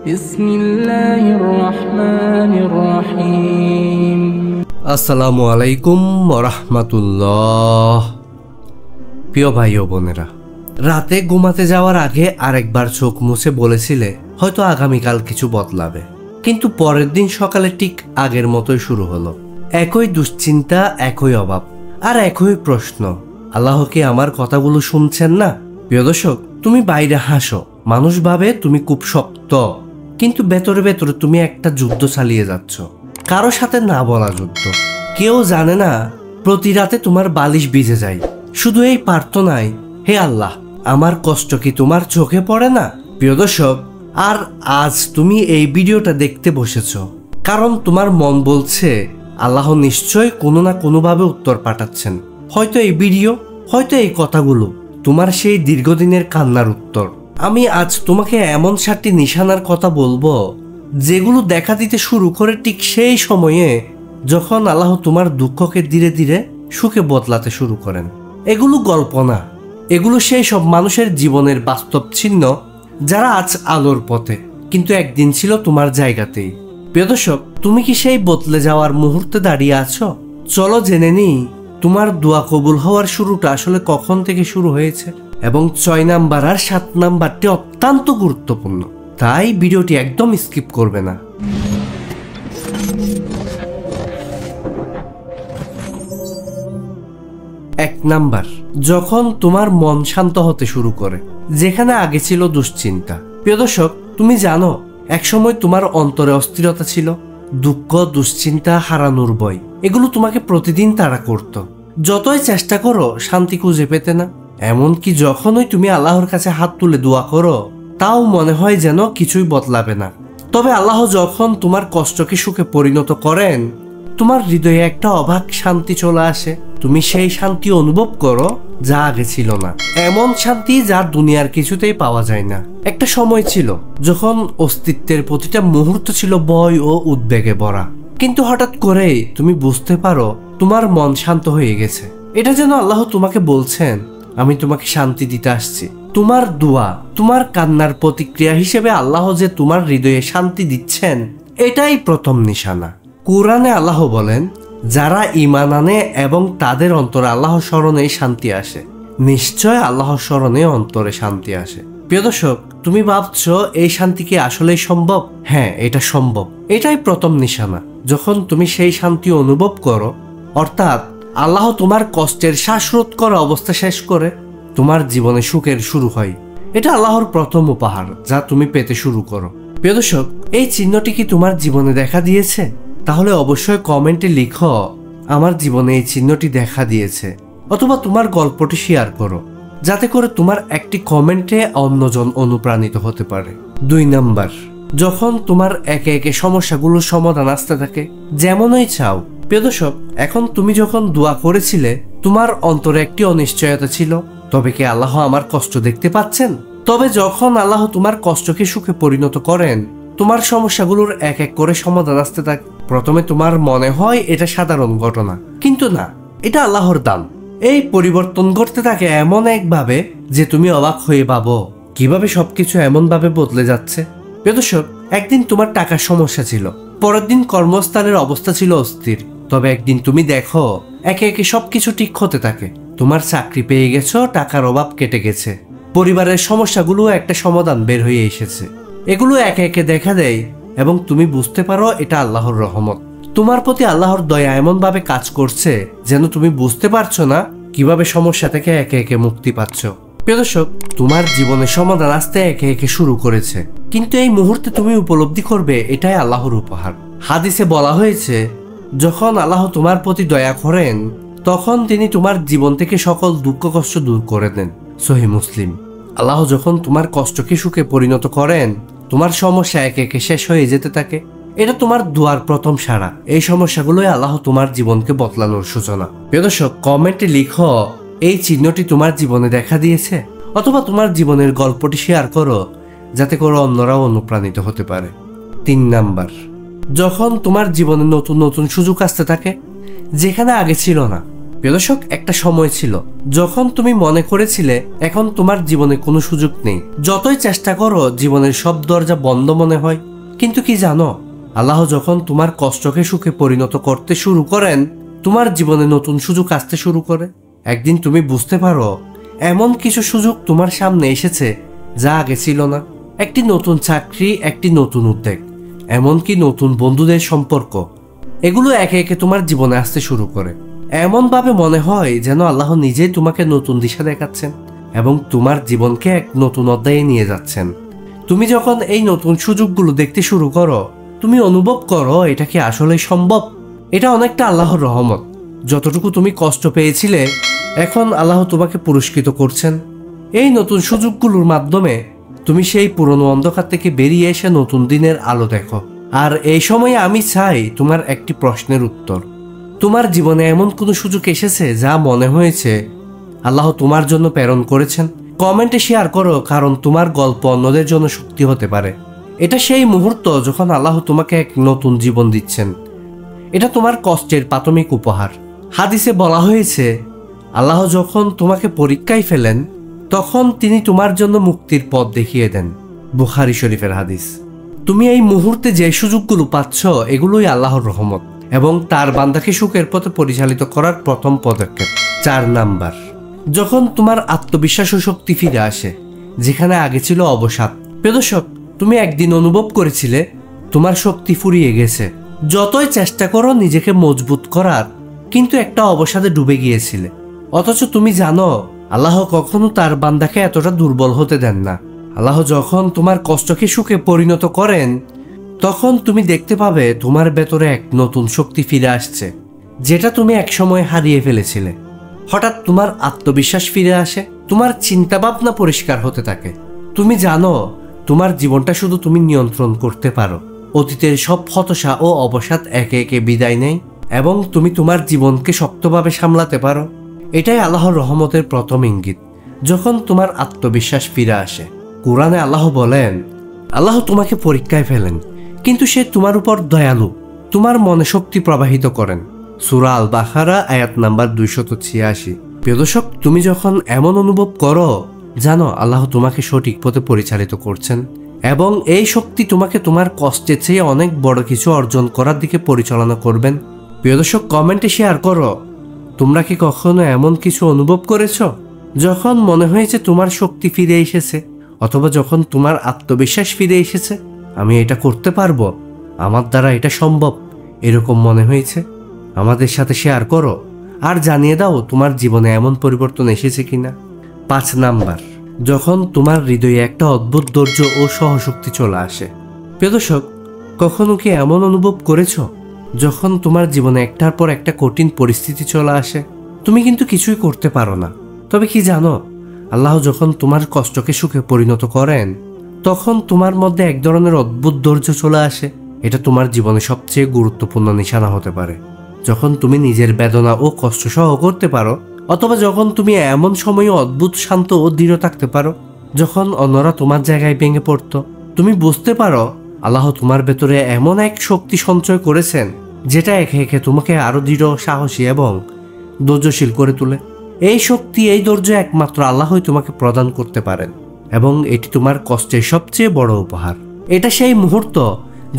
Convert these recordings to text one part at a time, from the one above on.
বিসমিল্লাহির রহমানির রহিম। আসসালামু আলাইকুম ওয়া রাহমাতুল্লাহ। প্রিয় ভাই ও বোনেরা, রাতে ঘুমাতে যাওয়ার আগে আরেকবার চোখ মুছে বলেছিলে হয়তো আগামীকাল কিছু বদলাবে, কিন্তু পরের দিন সকালে ঠিক আগের মতোই শুরু হলো। একই দুশ্চিন্তা, একই অভাব, আর একই প্রশ্ন, আল্লাহ কি আমার কথাগুলো শুনছেন না? প্রিয় দর্শক, তুমি বাইরে হাসো, মানুষ ভাবে তুমি খুব শক্ত, কিন্তু ভেতরে ভেতরে তুমি একটা যুদ্ধ চালিয়ে যাচ্ছ, কারো সাথে না বলা যুদ্ধ। কেউ জানে না প্রতি রাতে তোমার বালিশ ভিজে যায় শুধু এই প্রার্থনায়, হে আল্লাহ, আমার কষ্ট কি তোমার চোখে পড়ে না? প্রিয় দর্শক, আর আজ তুমি এই ভিডিওটা দেখতে বসেছ কারণ তোমার মন বলছে আল্লাহ নিশ্চয় কোনো না কোনোভাবে উত্তর পাঠাচ্ছেন। হয়তো এই ভিডিও, হয়তো এই কথাগুলো তোমার সেই দীর্ঘদিনের কান্নার উত্তর। আমি আজ তোমাকে এমন 7টি নিশানার কথা বলবো যেগুলো দেখা দিতে শুরু করে ঠিক সেই সময়ে যখন আল্লাহ তোমার দুঃখকে ধীরে ধীরে সুখে বদলাতে শুরু করেন। এগুলো গল্প না, এগুলো সেই সব মানুষের জীবনের বাস্তব চিহ্ন যারা আজ আলোর পথে, কিন্তু একদিন ছিল তোমার জায়গাতেই। প্রিয় দর্শক, তুমি কি সেই বদলে যাওয়ার মুহূর্তে দাঁড়িয়ে আছো? চলো জেনে নিই তোমার দোয়া কবুল হওয়ার শুরুটা আসলে কখন থেকে শুরু হয়েছে, এবং 6 নাম্বার আর 7 নাম্বারটি অত্যন্ত গুরুত্বপূর্ণ, তাই ভিডিওটি একদম স্কিপ করবে না। 1 নাম্বার, যখন তোমার মন শান্ত হতে শুরু করে, যেখানে আগে ছিল দুশ্চিন্তা। প্রিয় দর্শক, তুমি জানো একসময় তোমার অন্তরে অস্থিরতা ছিল, দুঃখ, দুশ্চিন্তা, হারানোর ভয়, এগুলো তোমাকে প্রতিদিন তাড়া করত। যতই চেষ্টা করো শান্তি খুঁজে পেতে না। এমনকি যখনই তুমি আল্লাহর কাছে হাত তুলে দোয়া করো, তাও মনে হয় যেন কিছুই বদলাবে না। তবে আল্লাহ যখন তোমার কষ্টকে সুখে পরিণত করেন, তোমার হৃদয়ে একটা অবাক শান্তি চলে আসে। তুমি সেই শান্তি অনুভব করো যা আগে ছিল না, এমন শান্তি যা দুনিয়ার কিছুতেই পাওয়া যায় না। একটা সময় ছিল যখন অস্তিত্বের প্রতিটা মুহূর্ত ছিল ভয় ও উদ্বেগে ভরা, কিন্তু হঠাৎ করে তুমি বুঝতে পারো তোমার মন শান্ত হয়ে গেছে। এটা যেন আল্লাহ তোমাকে বলছেন, আমি তোমাকে শান্তি দিতে আসছি। তোমার দোয়া, তোমার কান্নার প্রতিক্রিয়া হিসেবে আল্লাহ যে তোমার হৃদয়ে শান্তি দিচ্ছেন, এটাই প্রথম নিশানা। কুরআনে আল্লাহ বলেন, যারা ঈমান আনে এবং তাদের অন্তরে আল্লাহ স্মরণে শান্তি আসে, নিশ্চয় আল্লাহ স্মরণে অন্তরে শান্তি আসে। প্রিয় দর্শক, তুমি ভাবছো এই শান্তি কি আসলেই সম্ভব? হ্যাঁ, এটা সম্ভব। এটাই প্রথম নিশানা। যখন তুমি সেই শান্তি অনুভব করো, অর্থাৎ আল্লাহ তোমার কষ্টের শ্বাসরোধ করা অবস্থা শেষ করে তোমার জীবনে সুখের শুরু হয়। এটা আল্লাহর প্রথম উপহার যা তুমি পেতে শুরু করো। প্রিয় দর্শক, এই চিহ্নটি কি তোমার জীবনে দেখা দিয়েছে? তাহলে অবশ্যই কমেন্টে লিখো, আমার জীবনে এই চিহ্নটি দেখা দিয়েছে, অথবা তোমার গল্পটি শেয়ার করো, যাতে করে তোমার একটি কমেন্টে অন্যজন অনুপ্রাণিত হতে পারে। 2 নাম্বার, যখন তোমার একে একে সমস্যাগুলোর সমাধান আসতে থাকে যেমনই চাও। প্রিয় দর্শক, এখন তুমি যখন দোয়া করেছিলে, তোমার অন্তরে একটি অনিশ্চয়তা ছিল, তবে কি আল্লাহ আমার কষ্ট দেখতে পাচ্ছেন? তবে যখন আল্লাহ তোমার কষ্টকে সুখে পরিণত করেন, তোমার সমস্যাগুলোর এক এক করে সমাধান আসতে থাকে। প্রথমে তোমার মনে হয় এটা সাধারণ ঘটনা, কিন্তু না, এটা আল্লাহর দান। এই পরিবর্তন ঘটতে থাকে এমন একভাবে যে তুমি অবাক হয়ে ভাবো কিভাবে সবকিছু এমন ভাবে বদলে যাচ্ছে। প্রিয় দর্শক, একদিন তোমার টাকার সমস্যা ছিল, পরের দিন কর্মস্থলের অবস্থা ছিল অস্থির, তবে একদিন তুমি দেখো একে একে সবকিছু ঠিক হতে থাকে। তোমার চাকরি পেয়ে গেছো, টাকার অভাব কেটে গেছে, পরিবারের সমস্যাগুলো একটা সমাধান বের হয়ে এসেছে। এগুলো একে একে দেখা দেয় এবং তুমি বুঝতে পারো এটা আল্লাহর রহমত। তোমার প্রতি আল্লাহর দয়া এমন ভাবে কাজ করছে যেন তুমি বুঝতে পারছো না কিভাবে সমস্যা থেকে একে একে মুক্তি পাচ্ছ। প্রিয় দর্শক, তোমার জীবনে সমাধান আসতে একে একে শুরু করেছে, কিন্তু এই মুহূর্তে তুমি উপলব্ধি করবে এটাই আল্লাহর উপহার। হাদিসে বলা হয়েছে, যখন আল্লাহ তোমার প্রতি দয়া করেন, তখন তিনি তোমার জীবন থেকে সকল দুঃখ কষ্ট দূর করে দেন। সহিহ মুসলিম। আল্লাহ যখন তোমার কষ্টকে সুখে পরিণত করেন, তোমার সমস্যা একে একে শেষ হয়ে যেতে থাকে। এটা তোমার দোয়ার প্রথম সাড়া। এই সমস্যাগুলোই আল্লাহ তোমার জীবনকে বদলানোর সূচনা। প্রিয় দর্শক, কমেন্টে লিখো এই চিহ্নটি তোমার জীবনে দেখা দিয়েছে, অথবা তোমার জীবনের গল্পটি শেয়ার করো, যাতে করে অন্যরাও অনুপ্রাণিত হতে পারে। 3 নাম্বার, যখন তোমার জীবনে নতুন নতুন সুযোগ আসতে থাকে যেখানে আগে ছিল না। প্রিয় দর্শক, একটা সময় ছিল যখন তুমি মনে করেছিলে এখন তোমার জীবনে কোনো সুযোগ নেই। যতই চেষ্টা করো জীবনের সব দরজা বন্ধ মনে হয়। কিন্তু কি জানো, আল্লাহ যখন তোমার কষ্টকে সুখে পরিণত করতে শুরু করেন, তোমার জীবনে নতুন সুযোগ আসতে শুরু করে। একদিন তুমি বুঝতে পারো এমন কিছু সুযোগ তোমার সামনে এসেছে যা আগে ছিল না। একটি নতুন চাকরি, একটি নতুন উদ্যোগ, এমনকি নতুন বন্ধুদের সম্পর্ক, এগুলো একে একে তোমার জীবনে আসতে শুরু করে। এমনভাবে মনে হয় যেন আল্লাহ নিজেই তোমাকে নতুন দিশা দেখাচ্ছেন এবং তোমার জীবনকে এক নতুন অধ্যায়ে নিয়ে যাচ্ছেন। তুমি যখন এই নতুন সুযোগগুলো দেখতে শুরু করো, তুমি অনুভব করো এটা কি আসলেই সম্ভব। এটা অনেকটা আল্লাহর রহমত। যতটুকু তুমি কষ্ট পেয়েছিলে, এখন আল্লাহ তোমাকে পুরস্কৃত করছেন। এই নতুন সুযোগগুলোর মাধ্যমে তুমি সেই পুরনো অন্ধকার থেকে বেরিয়ে এসে নতুন দিনের আলো দেখো। আর এই সময়ে আমি চাই তোমার একটি প্রশ্নের উত্তর। তোমার জীবনে এমন কোনো সুযোগ এসেছে যা মনে হয়েছে আল্লাহ তোমার জন্য প্রেরণ করেছেন? কমেন্টে শেয়ার করো, কারণ তোমার গল্প অন্যদের জন্য শক্তি হতে পারে। এটা সেই মুহূর্ত যখন আল্লাহ তোমাকে এক নতুন জীবন দিচ্ছেন। এটা তোমার কষ্টের প্রাথমিক উপহার। হাদিসে বলা হয়েছে, আল্লাহ যখন তোমাকে পরীক্ষায় ফেলেন তখন তিনি তোমার জন্য মুক্তির পথ দেখিয়ে দেন। বুখারী শরীফের হাদিস। তুমি এই মুহূর্তে যে সুযোগগুলো পাচ্ছ, এগুলোই আল্লাহর রহমত এবং তার বান্দাকে সুখের পথে পরিচালিত করার প্রথম পদক্ষেপ। 4 নাম্বার, যখন তোমার আত্মবিশ্বাস ও শক্তি ফিরে আসে যেখানে আগে ছিল অবসাদ। প্রিয় দর্শক, তুমি একদিন অনুভব করেছিলে তোমার শক্তি ফুরিয়ে গেছে। যতই চেষ্টা করো নিজেকে মজবুত করার, কিন্তু একটা অবসাদে ডুবে গিয়েছিলে। অথচ তুমি জানো আল্লাহ কখনো তার বান্দাকে এতটা দুর্বল হতে দেন না। আল্লাহ যখন তোমার কষ্টকে সুখে পরিণত করেন, তখন তুমি দেখতে পাবে তোমার ভেতরে এক নতুন শক্তি ফিরে আসছে, যেটা তুমি একসময় হারিয়ে ফেলেছিলে। হঠাৎ তোমার আত্মবিশ্বাস ফিরে আসে, তোমার চিন্তা ভাবনা পরিষ্কার হতে থাকে। তুমি জানো তোমার জীবনটা শুধু তুমি নিয়ন্ত্রণ করতে পারো। অতীতের সব হতাশা ও অবসাদ একে একে বিদায় নেয় এবং তুমি তোমার জীবনকে শক্তভাবে সামলাতে পারো। এটাই আল্লাহর রহমতের প্রথম ইঙ্গিত, যখন তোমার আত্মবিশ্বাস ফিরে আসে। কোরআনে আল্লাহ বলেন, আল্লাহ তোমাকে পরীক্ষায় ফেলেন, কিন্তু সে তোমার উপর দয়ালু, তোমার মনে শক্তি প্রবাহিত করেন। সূরা আল বাকারা আয়াত নাম্বার 286। প্রিয় দর্শক, তুমি যখন এমন অনুভব করো, জানো আল্লাহ তোমাকে সঠিক পথে পরিচালিত করছেন এবং এই শক্তি তোমাকে তোমার কষ্টের চেয়ে অনেক বড় কিছু অর্জন করার দিকে পরিচালনা করবেন। প্রিয় দর্শক, কমেন্টে শেয়ার করো, তোমরা কি কখনো এমন কিছু অনুভব করেছো যখন মনে হয়েছে তোমার শক্তি ফিরে এসেছে, অথবা যখন তোমার আত্মবিশ্বাস ফিরে এসেছে? আমি এটা করতে পারবো, আমার দ্বারা এটা সম্ভব, এরকম মনে হয়েছে? আমাদের সাথে শেয়ার করো আর জানিয়ে দাও তোমার জীবনে এমন পরিবর্তন এসেছে কিনা। 5 নাম্বার, যখন তোমার হৃদয়ে একটা অদ্ভুত ধৈর্য ও সহশক্তি চলে আসে। প্রিয় দর্শক, কখনো কি এমন অনুভব করেছো যখন তোমার জীবনে একটার পর একটা কঠিন পরিস্থিতি চলে আসে, তুমি কিন্তু কিছুই করতে পারো না? তবে কি জানো, আল্লাহ যখন তোমার কষ্টকে সুখে পরিণত করেন, তখন তোমার মধ্যে এক ধরনের অদ্ভুত ধৈর্য চলে আসে। এটা তোমার জীবনে সবচেয়ে গুরুত্বপূর্ণ নিশানা হতে পারে। যখন তুমি নিজের বেদনা ও কষ্ট সহ করতে পারো, অথবা যখন তুমি এমন সময়ে অদ্ভুত শান্ত ও দৃঢ় থাকতে পারো যখন অন্যরা তোমার জায়গায় ভেঙে পড়তো, তুমি বুঝতে পারো আল্লাহ তোমার ভেতরে এমন এক শক্তি সঞ্চয় করেছেন যেটা একে একে তোমাকে আরো দৃঢ়, সাহসী এবং ধৈর্যশীল করে তোলে। এই শক্তি, এই ধৈর্য একমাত্র আল্লাহই তোমাকে প্রদান করতে পারেন এবং এটি তোমার কষ্টের সবচেয়ে বড় উপহার। এটা সেই মুহূর্ত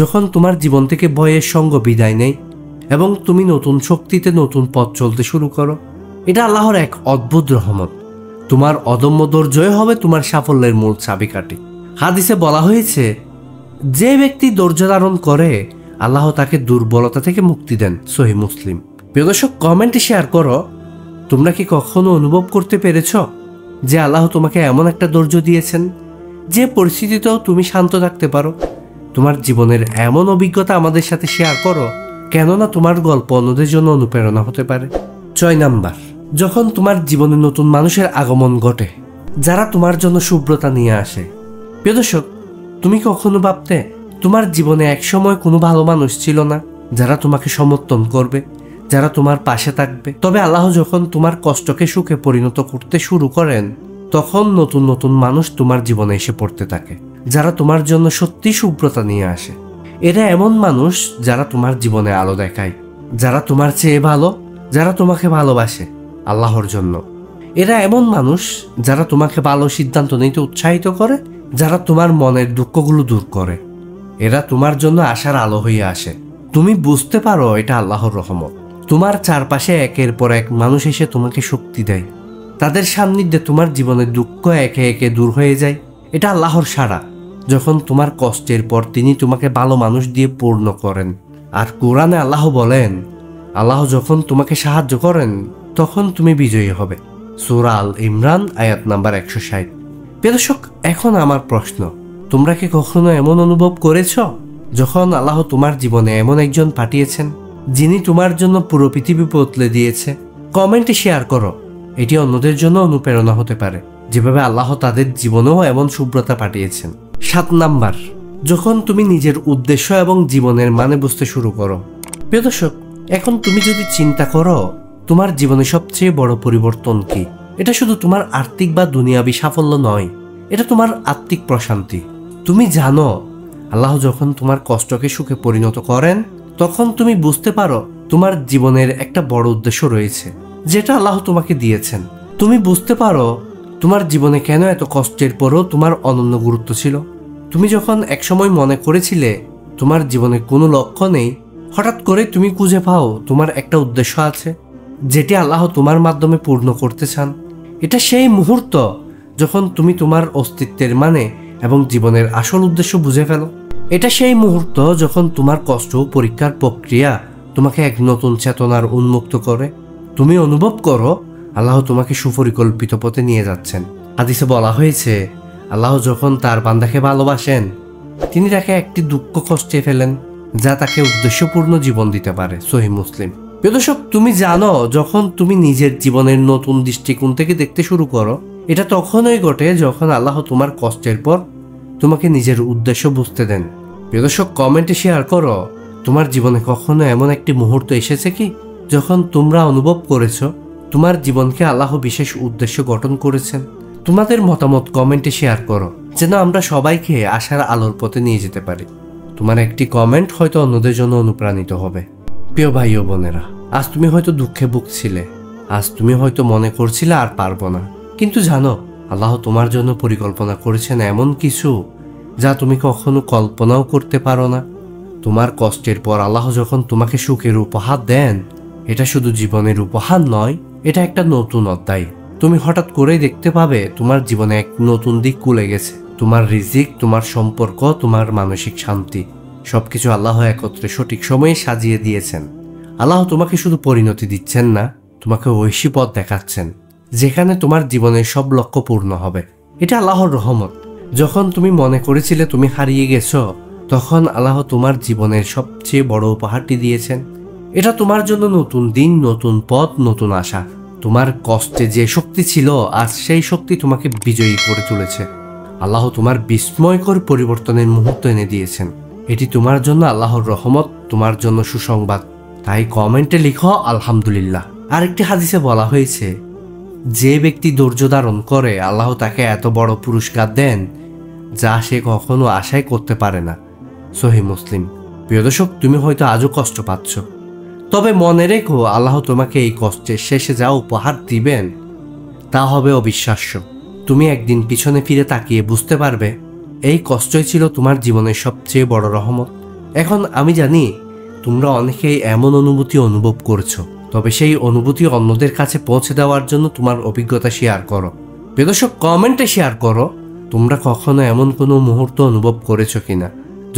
যখন তোমার জীবন থেকে ভয়ের সঙ্গ বিদায় নেয় এবং তুমি নতুন শক্তিতে নতুন পথ চলতে শুরু করো। এটা আল্লাহর এক অদ্ভুত রহমত। তোমার অদম্য ধৈর্যই হবে তোমার সাফল্যের মূল চাবিকাঠি। হাদিসে বলা হয়েছে, যে ব্যক্তি ধৈর্য ধারণ করে আল্লাহ তাকে দুর্বলতা থেকে মুক্তি দেন। সহিহ মুসলিম। প্রিয় দর্শক, কমেন্টে শেয়ার করো, তোমরা কি কখনো অনুভব করতে পেরেছ যে আল্লাহ তোমাকে এমন একটা ধৈর্য দিয়েছেন যে পরিস্থিতিতেও তুমি শান্ত থাকতে পারো? তোমার জীবনের এমন অভিজ্ঞতা আমাদের সাথে শেয়ার করো, কেননা তোমার গল্প অন্যদের জন্য অনুপ্রেরণা হতে পারে। 6 নাম্বার, যখন তোমার জীবনে নতুন মানুষের আগমন ঘটে যারা তোমার জন্য শুভ্রতা নিয়ে আসে। প্রিয় দর্শক, তুমি কখনো ভাবতে তোমার জীবনে একসময় কোনো ভালো মানুষ ছিল না যারা তোমাকে সমর্থন করবে, যারা তোমার পাশে থাকবে? তবে আল্লাহ যখন তোমার কষ্টকে সুখে পরিণত করতে শুরু করেন, তখন নতুন নতুন মানুষ তোমার জীবনে এসে পড়তে থাকে যারা তোমার জন্য সত্যি শুভ্রতা নিয়ে আসে। এরা এমন মানুষ যারা তোমার জীবনে আলো দেখায়, যারা তোমার চেয়ে ভালো, যারা তোমাকে ভালোবাসে আল্লাহর জন্য। এরা এমন মানুষ যারা তোমাকে ভালো সিদ্ধান্ত নিতে উৎসাহিত করে, যারা তোমার মনের দুঃখগুলো দূর করে। এরা তোমার জন্য আশার আলো হয়ে আসে। তুমি বুঝতে পারো এটা আল্লাহর রহমত। তোমার চারপাশে একের পর এক মানুষ এসে তোমাকে শক্তি দেয়। তাদের সান্নিধ্যে তোমার জীবনের দুঃখ একে একে দূর হয়ে যায়। এটা আল্লাহর সাড়া। যখন তোমার কষ্টের পর তিনি তোমাকে ভালো মানুষ দিয়ে পূর্ণ করেন। আর কোরআনে আল্লাহ বলেন, আল্লাহ যখন তোমাকে সাহায্য করেন তখন তুমি বিজয়ী হবে। সূরা আল ইমরান আয়াত নাম্বার 160। প্রিয় দর্শক, এখন আমার প্রশ্ন, তোমরা কি কখনো এমন অনুভব করেছ যখন আল্লাহ তোমার জীবনে এমন একজন পাঠিয়েছেন যিনি তোমার জন্য পুরো পৃথিবী বদলে দিয়েছে? কমেন্টে শেয়ার করো। এটি অন্যদের জন্য অনুপ্রেরণা হতে পারে, যেভাবে আল্লাহ তাদের জীবনেও এমন শুভ্রতা পাঠিয়েছেন। 7 নাম্বার, যখন তুমি নিজের উদ্দেশ্য এবং জীবনের মানে বুঝতে শুরু করো। প্রিয় দর্শক, এখন তুমি যদি চিন্তা করো তোমার জীবনে সবচেয়ে বড় পরিবর্তন কি, এটা শুধু তোমার আর্থিক বা দুনিয়াবী সাফল্য নয়, এটা তোমার আত্মিক প্রশান্তি। তুমি জানো আল্লাহ যখন তোমার কষ্টকে সুখে পরিণত করেন তখন তুমি বুঝতে পারো তোমার জীবনের একটা বড় উদ্দেশ্য রয়েছে যেটা আল্লাহ তোমাকে দিয়েছেন। তুমি বুঝতে পারো তোমার জীবনে কেন এত কষ্টের পরও তোমার অনন্য গুরুত্ব ছিল। তুমি যখন একসময় মনে করেছিলে তোমার জীবনে কোনো লক্ষ্য নেই, হঠাৎ করে তুমি খুঁজে পাও তোমার একটা উদ্দেশ্য আছে যেটি আল্লাহ তোমার মাধ্যমে পূর্ণ করতে চান। এটা সেই মুহূর্ত যখন তুমি তোমার অস্তিত্বের মানে এবং জীবনের আসল উদ্দেশ্য বুঝে ফেলো। এটা সেই মুহূর্ত যখন তোমার কষ্ট ও পরীক্ষার প্রক্রিয়া তোমাকে এক নতুন চেতনার উন্মুক্ত করে। তুমি অনুভব করো আল্লাহ তোমাকে সুপরিকল্পিত পথে নিয়ে যাচ্ছেন। হাদিসে বলা হয়েছে, আল্লাহ যখন তার বান্দাকে ভালোবাসেন তিনি তাকে একটি দুঃখ কষ্টে ফেলেন যা তাকে উদ্দেশ্যপূর্ণ জীবন দিতে পারে। সহিহ মুসলিম। প্রিয় দর্শক, তুমি জানো যখন তুমি নিজের জীবনের নতুন দৃষ্টিকোণ থেকে দেখতে শুরু করো, এটা তখনই ঘটে যখন আল্লাহ তোমার কষ্টের পর তোমাকে নিজের উদ্দেশ্য বুঝতে দেন। প্রিয় দর্শক, কমেন্টে শেয়ার করো তোমার জীবনে কখনো এমন একটি মুহূর্ত এসেছে কি যখন তোমরা অনুভব করেছো তোমার জীবনকে আল্লাহ বিশেষ উদ্দেশ্য গঠন করেছেন। তোমাদের মতামত কমেন্টে শেয়ার করো যেন আমরা সবাইকে আশার আলোর পথে নিয়ে যেতে পারি। তোমার একটি কমেন্ট হয়তো অন্যদের জন্য অনুপ্রাণিত হবে। প্রিয় ভাই ও বোনেরা, আজ তুমি হয়তো দুঃখে ভুগছিলে, আজ তুমি হয়তো মনে করছিলে আর পারবো না, কিন্তু জানো আল্লাহ তোমার জন্য পরিকল্পনা করেছেন এমন কিছু যা তুমি কখনো কল্পনাও করতে পারো না। তোমার কষ্টের পর আল্লাহ যখন তোমাকে সুখের উপহার দেন, এটা শুধু জীবনের উপহার নয়, এটা একটা নতুন অধ্যায়। তুমি হঠাৎ করেই দেখতে পাবে তোমার জীবনে এক নতুন দিক খুলে গেছে। তোমার রিজিক, তোমার সম্পর্ক, তোমার মানসিক শান্তি সবকিছু আল্লাহ একত্রে সঠিক সময়ে সাজিয়ে দিয়েছেন। আল্লাহ তোমাকে শুধু পরিণতি দিচ্ছেন না, তোমাকে ঐশী পথ দেখাচ্ছেন যেখানে তোমার জীবনের সব লক্ষ্য পূর্ণ হবে। এটা আল্লাহর রহমত। যখন তুমি মনে করেছিলে তুমি হারিয়ে গেছো, তখন আল্লাহ তোমার জীবনের সবচেয়ে বড় উপহারটি দিয়েছেন। এটা তোমার জন্য নতুন দিন, নতুন পথ, নতুন আশা। তোমার কষ্টে যে শক্তি ছিল আজ সেই শক্তি তোমাকে বিজয়ী করে তুলেছে। আল্লাহ তোমার বিস্ময়কর পরিবর্তনের মুহূর্ত এনে দিয়েছেন। এটি তোমার জন্য আল্লাহর রহমত, তোমার জন্য সুসংবাদ। তাই কমেন্টে লিখো আলহামদুলিল্লাহ। আরেকটি হাদিসে বলা হয়েছে, যে ব্যক্তি ধৈর্য ধারণ করে আল্লাহ তাকে এত বড় পুরস্কার দেন যা সে কখনো আশাই করতে পারে না। সহিহ মুসলিম। প্রিয় দর্শক, তুমি হয়তো আজও কষ্ট পাচ্ছ, তবে মনে রেখো আল্লাহ তোমাকে এই কষ্টের শেষে যা উপহার দিবেন তা হবে অবিশ্বাস্য। তুমি একদিন পিছনে ফিরে তাকিয়ে বুঝতে পারবে এই কষ্টই ছিল তোমার জীবনের সবচেয়ে বড় রহমত। এখন আমি জানি তোমরা অনেকেই এমন অনুভূতি অনুভব করছো, তবে সেই অনুভূতি অন্যদের কাছে পৌঁছে দেওয়ার জন্য তোমার অভিজ্ঞতা শেয়ার করো। প্রিয় দর্শক, কমেন্টে শেয়ার করো তোমরা কখনো এমন কোনো মুহূর্ত অনুভব করেছো কিনা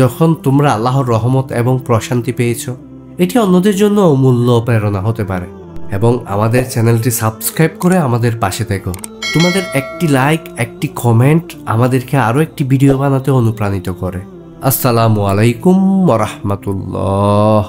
যখন তোমরা আল্লাহর রহমত এবং প্রশান্তি পেয়েছো। এটি অন্যদের জন্য অমূল্য প্রেরণা হতে পারে। এবং আমাদের চ্যানেলটি সাবস্ক্রাইব করে আমাদের পাশে থেকো। তোমাদের একটি লাইক, একটি কমেন্ট আমাদেরকে আরও একটি ভিডিও বানাতে অনুপ্রাণিত করে। আসসালামু আলাইকুম ওয়া রাহমাতুল্লাহ।